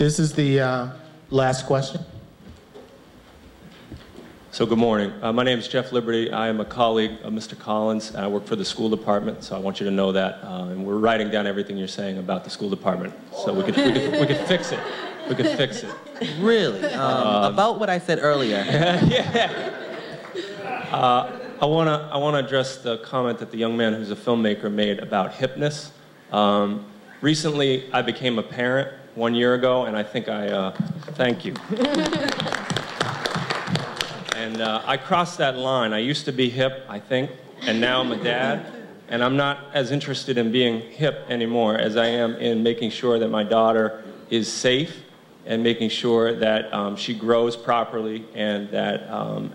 This is the last question. So good morning. My name is Jeff Liberty. I am a colleague of Mr. Collins. I work for the school department, so I want you to know that. And we're writing down everything you're saying about the school department, so we could fix it. We could fix it. Really? About what I said earlier. Yeah. I want to address the comment that the young man who's a filmmaker made about hipness. Recently, I became a parent 1 year ago, and I think thank you. And I crossed that line. I used to be hip, I think, and now I'm a dad. And I'm not as interested in being hip anymore as I am in making sure that my daughter is safe and making sure that she grows properly and that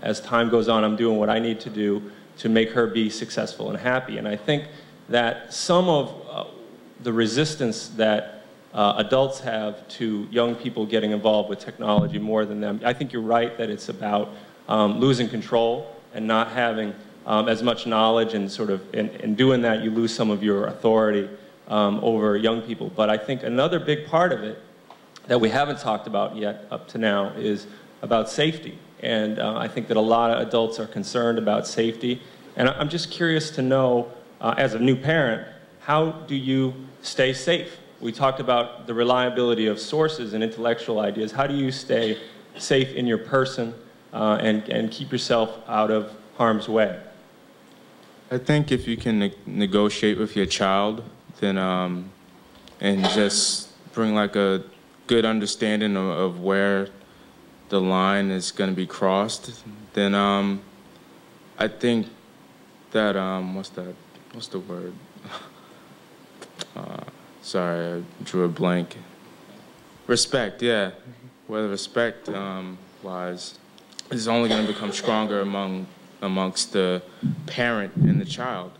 as time goes on, I'm doing what I need to do to make her be successful and happy. And I think that some of the resistance that adults have to young people getting involved with technology more than them, I think you're right that it's about losing control and not having as much knowledge, and sort of in doing that you lose some of your authority over young people. But I think another big part of it that we haven't talked about yet up to now is about safety. And I think that a lot of adults are concerned about safety. And I'm just curious to know, as a new parent, how do you stay safe? We talked about the reliability of sources and intellectual ideas. How do you stay safe in your person and keep yourself out of harm's way? I think if you can negotiate with your child, then and just bring like a good understanding of where the line is going to be crossed, then I think that what's the word? Sorry, I drew a blank. Respect, yeah. Whether respect wise is only going to become stronger amongst the parent and the child.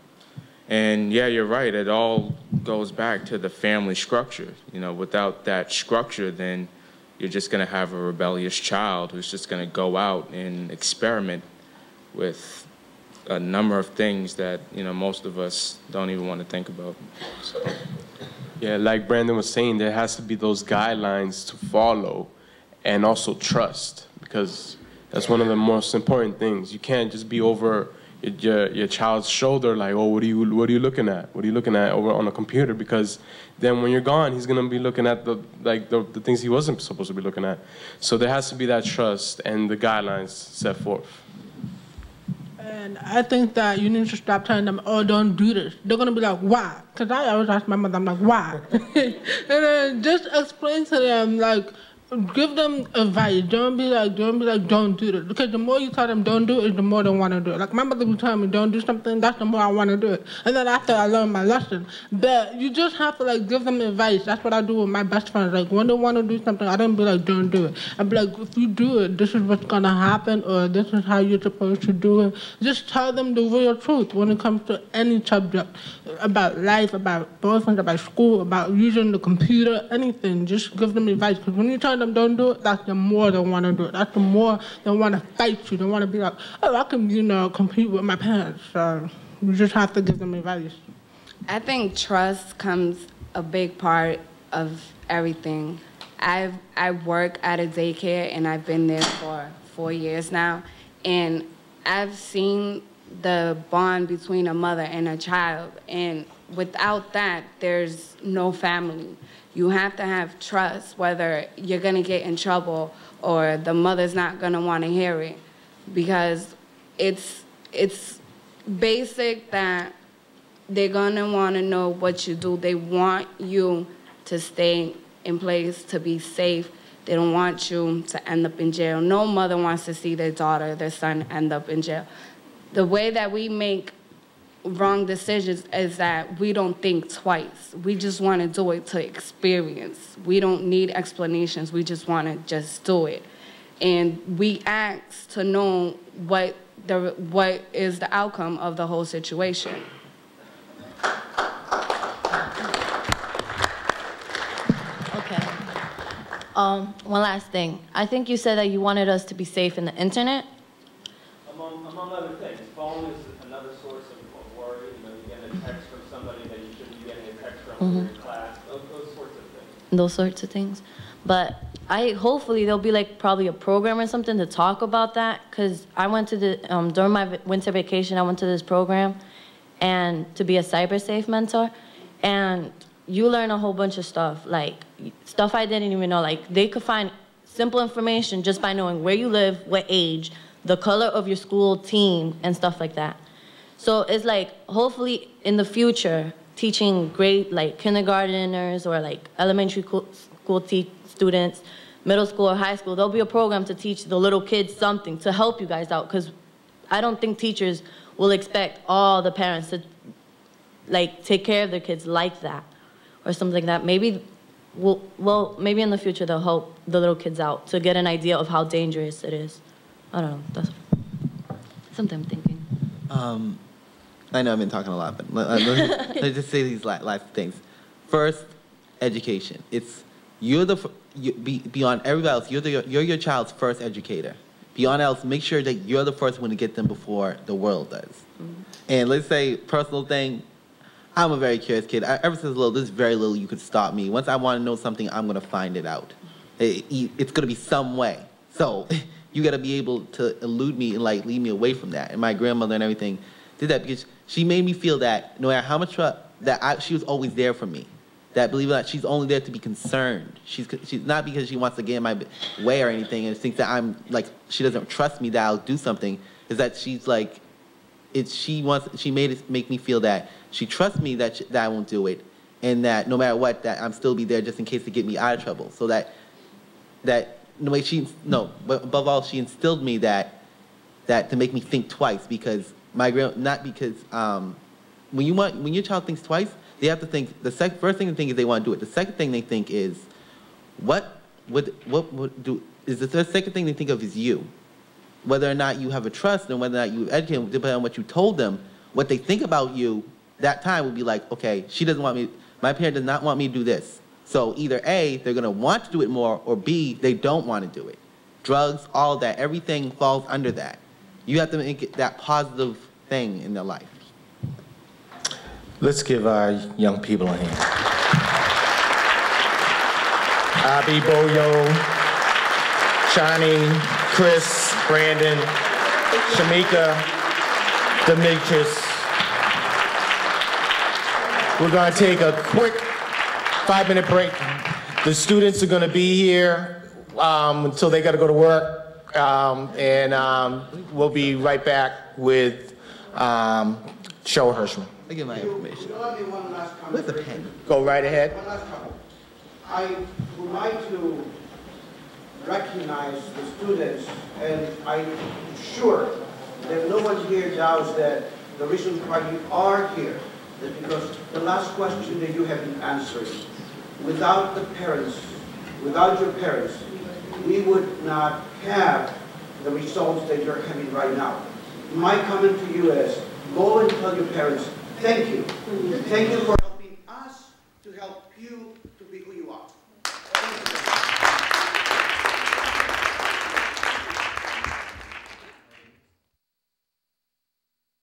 And yeah, you're right, it all goes back to the family structure. You know, without that structure, then you're just going to have a rebellious child who's just going to go out and experiment with a number of things that, you know, most of us don't even want to think about. So. Yeah, like Brandon was saying, there has to be those guidelines to follow and also trust, because that's one of the most important things. You can't just be over your child's shoulder like, oh, what are you looking at? What are you looking at over on a computer? Because then when you're gone, he's gonna be looking at the things he wasn't supposed to be looking at. So there has to be that trust and the guidelines set forth. And I think that you need to stop telling them, oh, don't do this. They're going to be like, why? Because I always ask my mother, I'm like, why? And then just explain to them, like, give them advice. Don't be like, don't do this. Because the more you tell them don't do it, the more they want to do it. Like my mother would tell me, don't do something, that's the more I want to do it. And then after I learned my lesson. But you just have to like give them advice. That's what I do with my best friends. Like when they want to do something, I don't be like, don't do it. I be like, if you do it, this is what's going to happen, or this is how you're supposed to do it. Just tell them the real truth when it comes to any subject. About life, about boyfriends, about school, about using the computer, anything. Just give them advice. Because when you tell them don't do it, that's the more they want to do it. That's the more they want to fight you. They want to be like, oh, I can, compete with my parents. So you just have to give them advice. I think trust comes a big part of everything. I work at a daycare, and I've been there for 4 years now, and I've seen the bond between a mother and a child, and without that, there's no family. You have to have trust, whether you're gonna get in trouble or the mother's not gonna wanna hear it, because it's basic that they're gonna wanna know what you do. They want you to stay in place, to be safe. They don't want you to end up in jail. No mother wants to see their daughter, their son end up in jail. The way that we make wrong decisions is that we don't think twice. We just want to do it to experience. We don't need explanations. We just want to just do it. And we ask to know what is the outcome of the whole situation. Okay. One last thing. I think you said that you wanted us to be safe in the internet. Among other things, phone is another source of worry. You get a text from somebody that you shouldn't be getting a text from in your class. Those sorts of things. Those sorts of things. But hopefully there'll be like probably a program or something to talk about that, because I went to the, during my winter vacation, I went to this program and to be a cyber safe mentor, and you learn a whole bunch of stuff, like stuff I didn't even know. Like they could find simple information just by knowing where you live, what age, the color of your school team, and stuff like that. So it's like, hopefully in the future, teaching grade, like kindergarteners or like elementary school students, middle school or high school, there'll be a program to teach the little kids something to help you guys out, because I don't think teachers will expect all the parents to like take care of their kids like that or something like that. Maybe, well, maybe in the future they'll help the little kids out to get an idea of how dangerous it is. I don't know, that's something I'm thinking. I know I've been talking a lot, but let's just say these last things. First, education. It's beyond everybody else. You're your child's first educator. Beyond else, make sure that you're the first one to get them before the world does. Mm-hmm. And let's say personal thing. I'm a very curious kid. Ever since little, there's very little you could stop me. Once I want to know something, I'm gonna find it out. It's gonna be some way. So you gotta be able to elude me and like lead me away from that. And my grandmother and everything did that because she made me feel that no matter how much she was always there for me. That, believe it or not, she's only there to be concerned. She's not because she wants to get in my way or anything and thinks that I'm like, she doesn't trust me that I'll do something. Is that she's like, she made it make me feel that she trusts me that I won't do it, and that no matter what, that I'm still be there just in case to get me out of trouble. So that in the way but above all, she instilled me that to make me think twice, because not because when your child thinks twice, they have to think, first thing they think is they want to do it. The second thing they think is, the second thing they think of is you. Whether or not you have a trust and whether or not you educate them, depending on what you told them, what they think about you, that time will be like, okay, my parent does not want me to do this. So either A, they're going to want to do it more, or B, they don't want to do it. Drugs, all of that, everything falls under that. You have to make it that positive thing in their life. Let's give our young people a hand. Abby, Boyo, Shani, Chris, Brandon, Shamika, Demetrius. We're going to take a quick 5-minute break. The students are going to be here until they got to go to work, and we'll be right back with Show Hirschman. I get my information. Where's the pen? Go right ahead. One last comment. I would like to recognize the students, and I'm sure that no one here doubts that the reason why you are here is because the last question that you have been answering, without the parents, without your parents, we would not have the results that you're having right now. My comment to you is, go and tell your parents, thank you. Thank you for